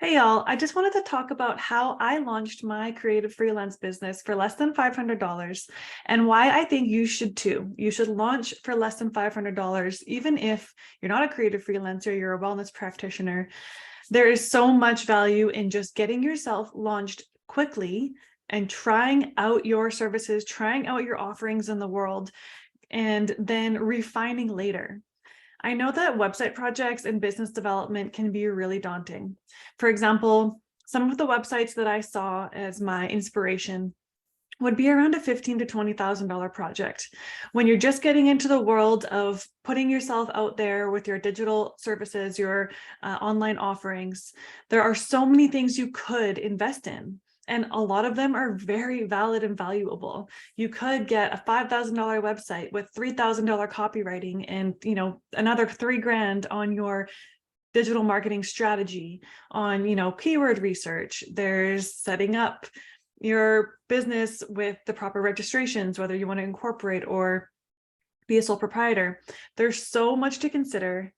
Hey y'all, I just wanted to talk about how I launched my creative freelance business for less than $500 and why I think you should too. You should launch for less than $500, even if you're not a creative freelancer, you're a wellness practitioner. There is so much value in just getting yourself launched quickly and trying out your services, trying out your offerings in the world, and then refining later. I know that website projects and business development can be really daunting. For example, some of the websites that I saw as my inspiration would be around a $15,000 to $20,000 project. When you're just getting into the world of putting yourself out there with your digital services, your online offerings, there are so many things you could invest in. And a lot of them are very valid and valuable. You could get a $5,000 website with $3,000 copywriting and another $3,000 on your digital marketing strategy, on keyword research. There's setting up your business with the proper registrations, whether you want to incorporate or be a sole proprietor. There's so much to consider,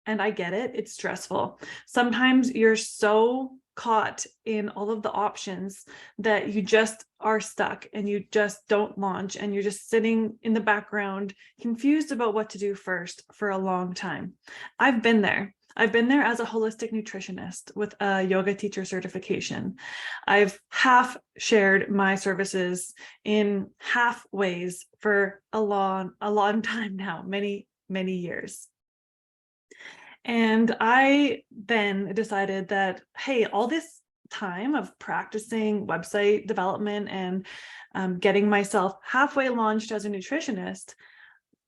and I get it. It's stressful. Sometimes you're so caught in all of the options that you just are stuck and you just don't launch, and you're just sitting in the background confused about what to do first for a long time. I've been there. I've been there as a holistic nutritionist with a yoga teacher certification. I've half shared my services in half ways for a long time now, many years. And I then decided that, hey, all this time of practicing website development and getting myself halfway launched as a nutritionist,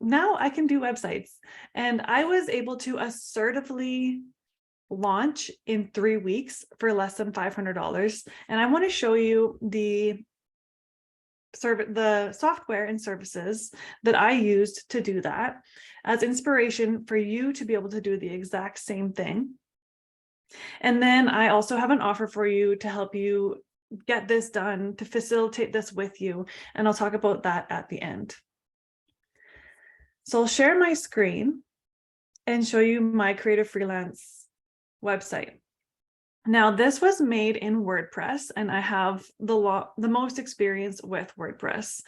now I can do websites. And I was able to assertively launch in 3 weeks for less than $500. And I want to show you the software and services that I used to do that as inspiration for you to be able to do the exact same thing. And then I also have an offer for you to help you get this done, to facilitate this with you. And I'll talk about that at the end. So I'll share my screen and show you my creative freelance website. Now, this was made in WordPress, and I have the most experience with WordPress.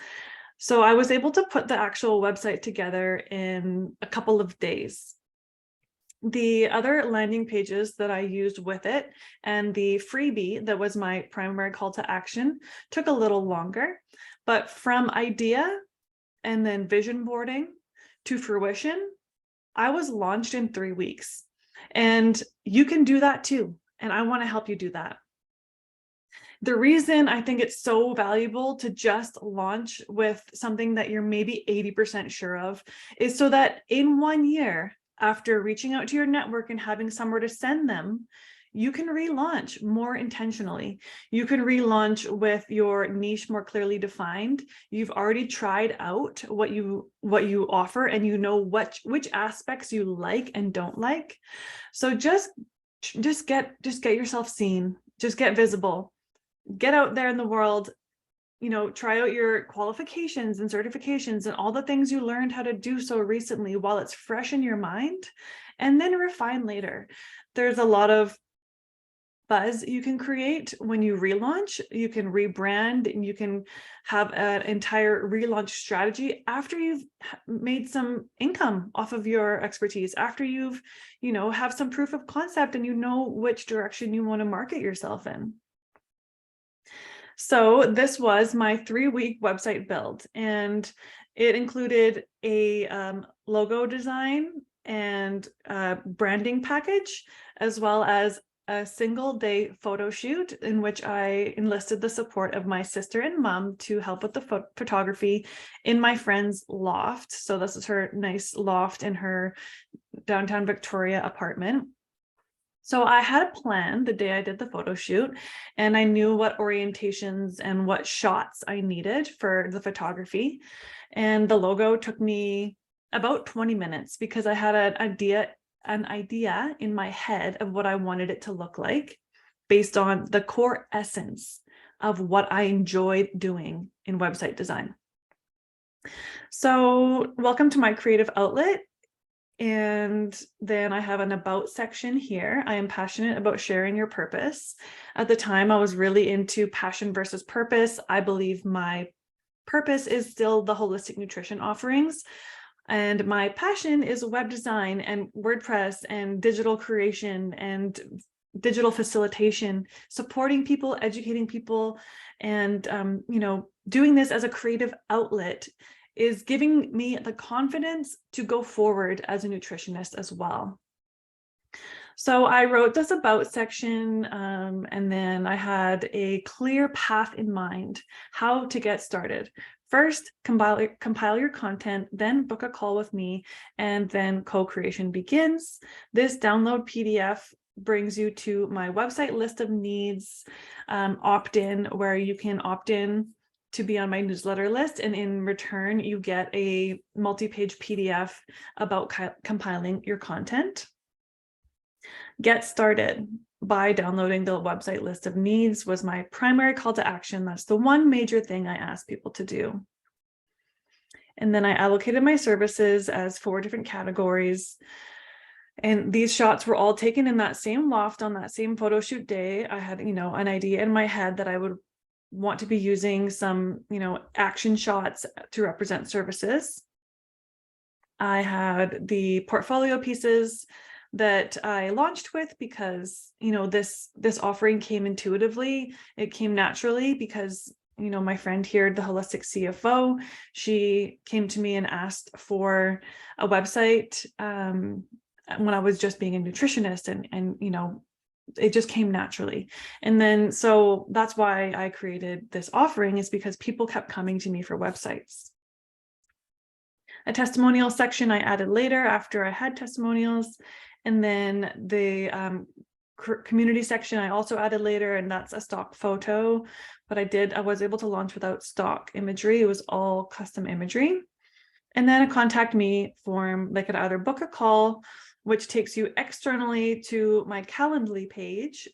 So I was able to put the actual website together in a couple of days. The other landing pages that I used with it and the freebie that was my primary call to action took a little longer, but from idea and then vision boarding to fruition, I was launched in 3 weeks. And you can do that too. And I want to help you do that. The reason I think it's so valuable to just launch with something that you're maybe 80% sure of is so that in 1 year, after reaching out to your network and having somewhere to send them, you can relaunch more intentionally. You can relaunch with your niche more clearly defined. You've already tried out what you offer, and you know which aspects you like and don't like. So just get yourself seen, just get visible, get out there in the world, try out your qualifications and certifications and all the things you learned how to do so recently while it's fresh in your mind, and then refine later. There's a lot of buzz you can create when you relaunch. You can rebrand, and you can have an entire relaunch strategy after you've made some income off of your expertise, after you've, have some proof of concept and you know which direction you want to market yourself in. So this was my 3-week website build, and it included a logo design and branding package, as well as a single-day photo shoot in which I enlisted the support of my sister and mom to help with the photography in my friend's loft. So this is her nice loft in her downtown Victoria apartment. So I had a plan the day I did the photo shoot, and I knew what orientations and what shots I needed for the photography. And the logo took me about 20 minutes because I had an idea in my head of what I wanted it to look like based on the core essence of what I enjoyed doing in website design. So welcome to my creative outlet. And then I have an about section here. I am passionate about sharing your purpose. At the time, I was really into passion versus purpose. I believe my purpose is still the holistic nutrition offerings. And my passion is web design and WordPress and digital creation and digital facilitation, supporting people, educating people, and doing this as a creative outlet is giving me the confidence to go forward as a nutritionist as well. So I wrote this about section, and then I had a clear path in mind, how to get started. First, compile your content, then book a call with me, and then co-creation begins. This download PDF brings you to my website list of needs, opt-in, where you can opt in to be on my newsletter list, and in return you get a multi-page PDF about compiling your content. Get started by downloading the website list of needs was my primary call to action. That's the one major thing I asked people to do. And then I allocated my services as 4 different categories. And these shots were all taken in that same loft on that same photo shoot day. I had, an idea in my head that I would want to be using some, action shots to represent services. I had the portfolio pieces that I launched with because, this offering came intuitively. It came naturally because, my friend here, the holistic CFO, she came to me and asked for a website when I was just being a nutritionist, and it just came naturally. And then, so that's why I created this offering, is because people kept coming to me for websites. A testimonial section I added later after I had testimonials. And then the community section I also added later, and that's a stock photo. But I was able to launch without stock imagery. It was all custom imagery. And then a contact me form. They could either book a call, which takes you externally to my Calendly page,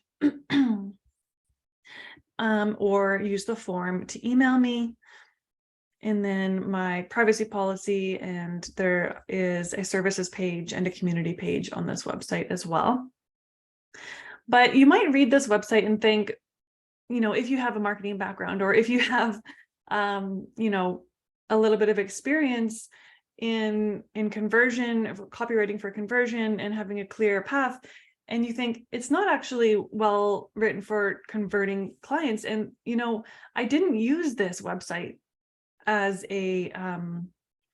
or use the form to email me. And then my privacy policy, and there is a services page and a community page on this website as well. But you might read this website and think, if you have a marketing background, or if you have, a little bit of experience in conversion, copywriting for conversion, and having a clear path, and you think it's not actually well written for converting clients. And, I didn't use this website as a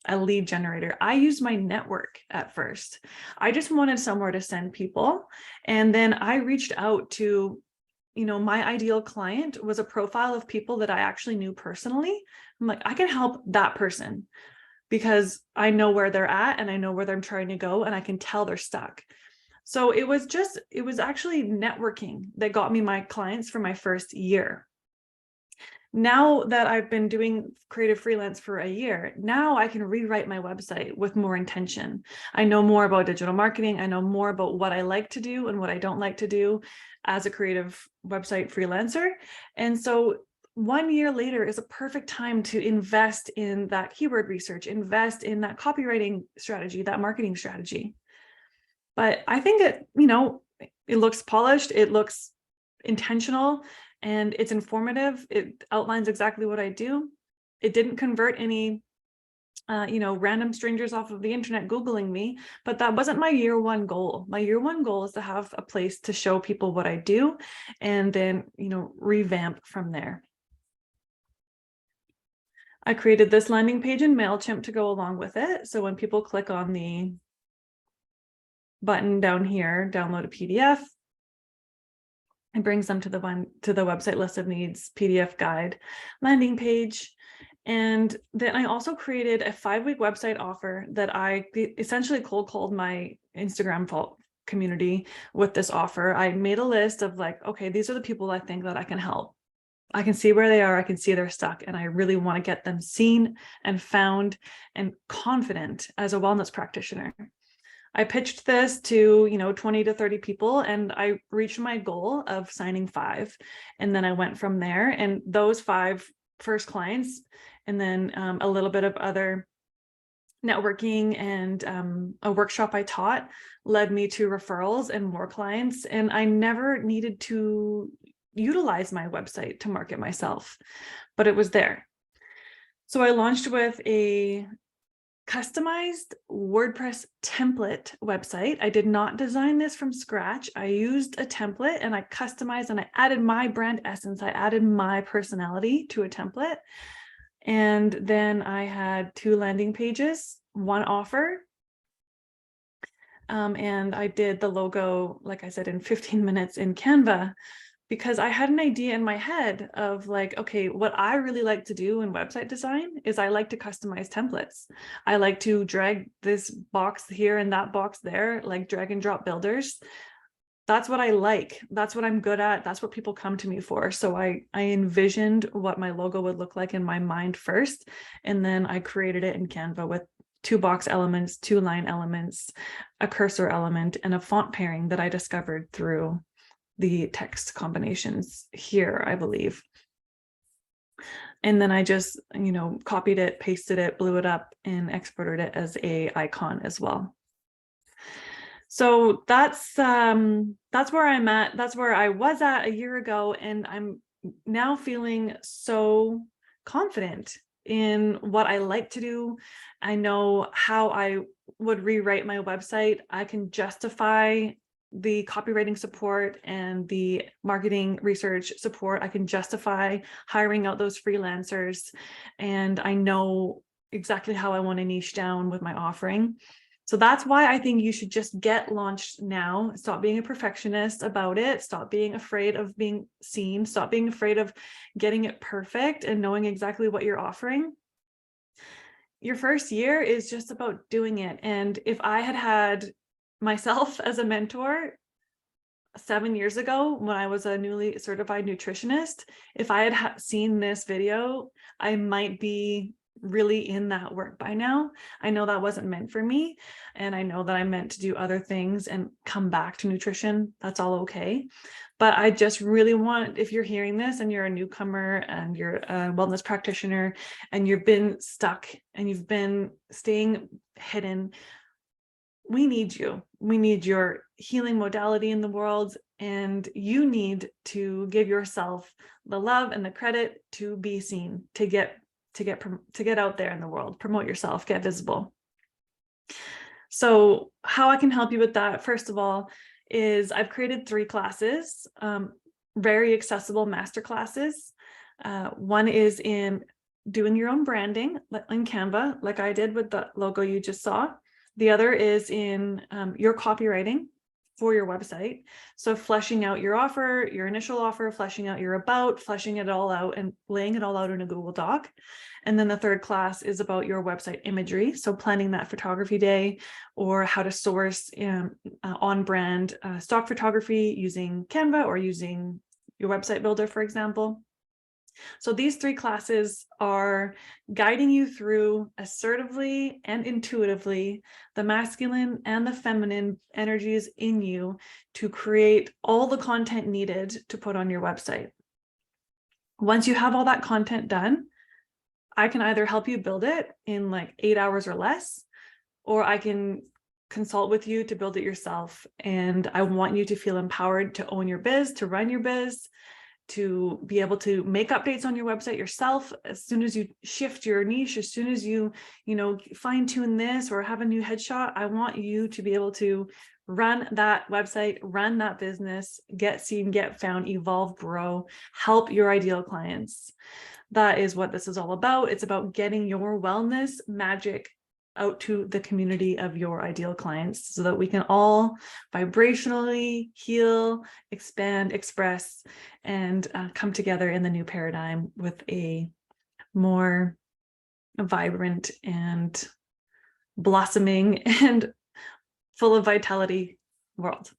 lead generator. I used my network at first. I just wanted somewhere to send people. And then I reached out to, my ideal client was a profile of people that I actually knew personally. I'm like, I can help that person because I know where they're at and I know where they're trying to go, and I can tell they're stuck. So it was actually networking that got me my clients for my first year. Now that I've been doing creative freelance for a year, now I can rewrite my website with more intention. I know more about digital marketing. I know more about what I like to do and what I don't like to do as a creative website freelancer. And so 1 year later is a perfect time to invest in that keyword research, invest in that copywriting strategy, that marketing strategy. But I think it looks polished, it looks intentional, and it's informative. It outlines exactly what I do. It didn't convert any, random strangers off of the internet Googling me, but that wasn't my year 1 goal. My year 1 goal is to have a place to show people what I do, and then, revamp from there. I created this landing page in MailChimp to go along with it. So when people click on the button down here, download a PDF, it brings them to the website list of needs PDF guide landing page. And then I also created a 5-week website offer that I essentially cold called my Instagram community with this offer. I made a list of like, okay, these are the people I think that I can help. I can see where they are. I can see they're stuck, and I really want to get them seen and found and confident as a wellness practitioner. I pitched this to, 20 to 30 people, and I reached my goal of signing 5. And then I went from there, and those 5 first clients, and then a little bit of other networking and a workshop I taught led me to referrals and more clients. And I never needed to utilize my website to market myself, but it was there. So I launched with a customized WordPress template website. I did not design this from scratch. I used a template and I customized and I added my brand essence. I added my personality to a template. And then I had 2 landing pages, 1 offer. And I did the logo, like I said, in 15 minutes in Canva, because I had an idea in my head of like, okay, what I really like to do in website design is I like to customize templates. I like to drag this box here and that box there, like drag and drop builders. That's what I like. That's what I'm good at. That's what people come to me for. So I envisioned what my logo would look like in my mind first, and then I created it in Canva with 2 box elements, 2 line elements, a cursor element, and a font pairing that I discovered through the text combinations here, I believe. And then I just, copied it, pasted it, blew it up, and exported it as an icon as well. So that's where I'm at. That's where I was at a year ago, and I'm now feeling so confident in what I like to do. I know how I would rewrite my website. I can justify the copywriting support and the marketing research support. I can justify hiring out those freelancers, and I know exactly how I want to niche down with my offering. So that's why I think you should just get launched now. Stop being a perfectionist about it. Stop being afraid of being seen. Stop being afraid of getting it perfect and knowing exactly what you're offering. Your first year is just about doing it. And if I had had myself as a mentor 7 years ago when I was a newly certified nutritionist, if I had seen this video, I might be really in that work by now. I know that wasn't meant for me, and I know that I'm meant to do other things and come back to nutrition. That's all okay. But I just really want, if you're hearing this and you're a newcomer and you're a wellness practitioner and you've been stuck and you've been staying hidden, we need you. We need your healing modality in the world, and you need to give yourself the love and the credit to be seen, to get out there in the world, promote yourself, get visible. So how I can help you with that, first of all, is I've created 3 classes, very accessible masterclasses. One is in doing your own branding in Canva, like I did with the logo you just saw. The other is in your copywriting for your website. So fleshing out your offer, your initial offer, fleshing out your about, fleshing it all out and laying it all out in a Google Doc. And then the 3rd class is about your website imagery. So planning that photography day, or how to source on brand stock photography using Canva or using your website builder, for example. So these 3 classes are guiding you through assertively and intuitively the masculine and the feminine energies in you to create all the content needed to put on your website. Once you have all that content done, I can either help you build it in like 8 hours or less, or I can consult with you to build it yourself. And I want you to feel empowered to own your biz, to run your biz, to be able to make updates on your website yourself. As soon as you shift your niche, as soon as you fine tune this or have a new headshot, I want you to be able to run that website, run that business, get seen, get found, evolve, grow, help your ideal clients. That is what this is all about. It's about getting your wellness magic out to the community of your ideal clients so that we can all vibrationally heal, expand, express, and come together in the new paradigm with a more vibrant and blossoming and full of vitality world.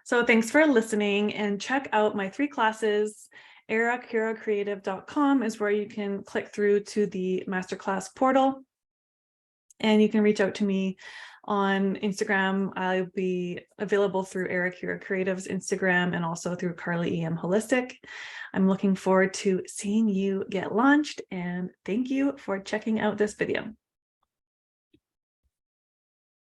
So thanks for listening, and check out my 3 classes. erakiracreative.com is where you can click through to the masterclass portal. And you can reach out to me on Instagram. I'll be available through Eric Hira Creative's Instagram and also through Carly EM Holistic. I'm looking forward to seeing you get launched, and thank you for checking out this video.